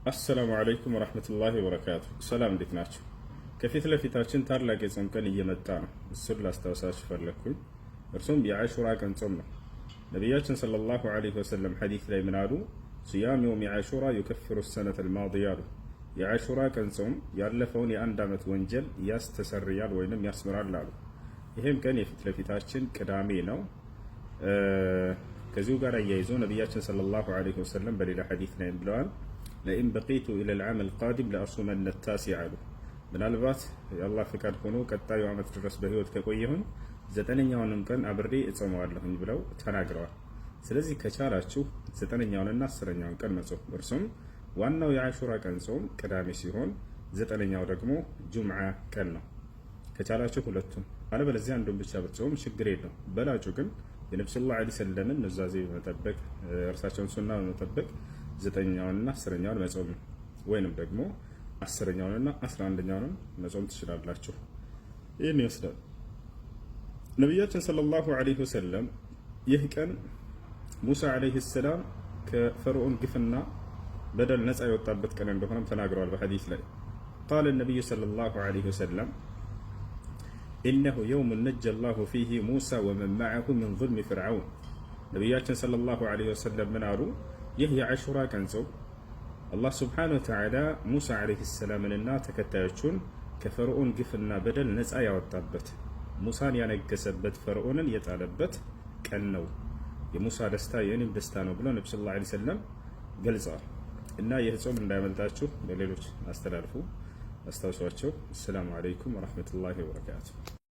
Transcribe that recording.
አሰላሙ አለይኩም ወራህመቱላሂ ወበረካቱ። ሰላም እንዴት ናችሁ? ከፊት ለፊታችን ታላቅ የጾም ቀን እየመጣ ነው። እሱን ላስታውሳችሁ ፈለግኩኝ። እርሱም የአሹራ ቀን ጾም ነው። ነቢያችን ሰለላሁ ዐለይሂ ወሰለም ሐዲስ ላይ ምን አሉ? ሲያም የውም የአሹራ ዩከፍሩ ሰነተ አልማዲያ አሉ። የአሹራ ቀን ጾም ያለፈውን የአንድ ዓመት ወንጀል ያስተሰርያል ወይንም ያስምራል አሉ። ይህም ቀን የፊት ለፊታችን ቅዳሜ ነው። ከዚሁ ጋር አያይዞ ነቢያችን ሰለላሁ ዐለይሂ ወሰለም በሌላ ሐዲስ ላይ ብለዋል፣ ለኢን በቂቱ ኢለል ዓመል ቃዲም ለአሱመነ ታሲዕ አሉ። ምናልባት የአላህ ፍቃድ ሆኖ ቀጣዩ ዓመት ድረስ በህይወት ከቆየሁኝ 9ኛውንም ቀን አብሬ እጾመዋለሁኝ ብለው ተናግረዋል። ስለዚህ ከቻላችሁ 9ኛውንና 10ኛውን ቀን መጾም፣ እርሱም ዋናው የአሹራ ቀን ጾም ቅዳሜ ሲሆን 9ኛው ደግሞ ጁምዓ ቀን ነው። ከቻላችሁ ሁለቱም፣ አለበለዚያ አንዱን ብቻ ብትጾም ችግር የለው። በላጩ ግን የነብዩ ሰለላሁ ዐለይሂ ወሰለምን ኑዛዜ በመጠበቅ እርሳቸውን ሱና በመጠበቅ 9ኛውንና 10ኛውን መጾም ነው። ወይንም ደግሞ 10ኛውንና 11ኛውን መጾም ትችላላችሁ። ይህን ይመስላል። ነቢያችን ሰለላሁ ዐለይሂ ወሰለም ይህ ቀን ሙሳ ዐለይሂ ሰላም ከፈርዖን ግፍና በደል ነፃ የወጣበት ቀን እንደሆነም ተናግረዋል በሐዲስ ላይ። ቃለ ነቢዩ ሰለላሁ ዐለይሂ ወሰለም ኢነሁ የውሙን ነጀ ላሁ ፊህ ሙሳ ወመን መዐሁ ሚን ዙልሚ ፍርዐውን። ነቢያችን ሰለላሁ ዐለይሂ ወሰለም ምን አሉ? ይህ የአሹራ ቀን ጾም አላህ ስብሓነሁ ወተዓላ ሙሳ ዐለይሂ ሰላምንና ተከታዮቹን ከፈርዖን ግፍና በደል ነፃ ያወጣበት፣ ሙሳን ያነገሰበት፣ ፈርዖንን የጣለበት ቀን ነው። የሙሳ ደስታ የእኔም ደስታ ነው ብለው ነብዩ ሰለላሁ ዐለይሂ ወሰለም ገልጸዋል። እና ይህ ጾም እንዳያመልጣችሁ ለሌሎች አስተላልፉ፣ አስታውሷቸው። አሰላሙ አለይኩም ወረሕመቱላሂ ወበረካቱሁ።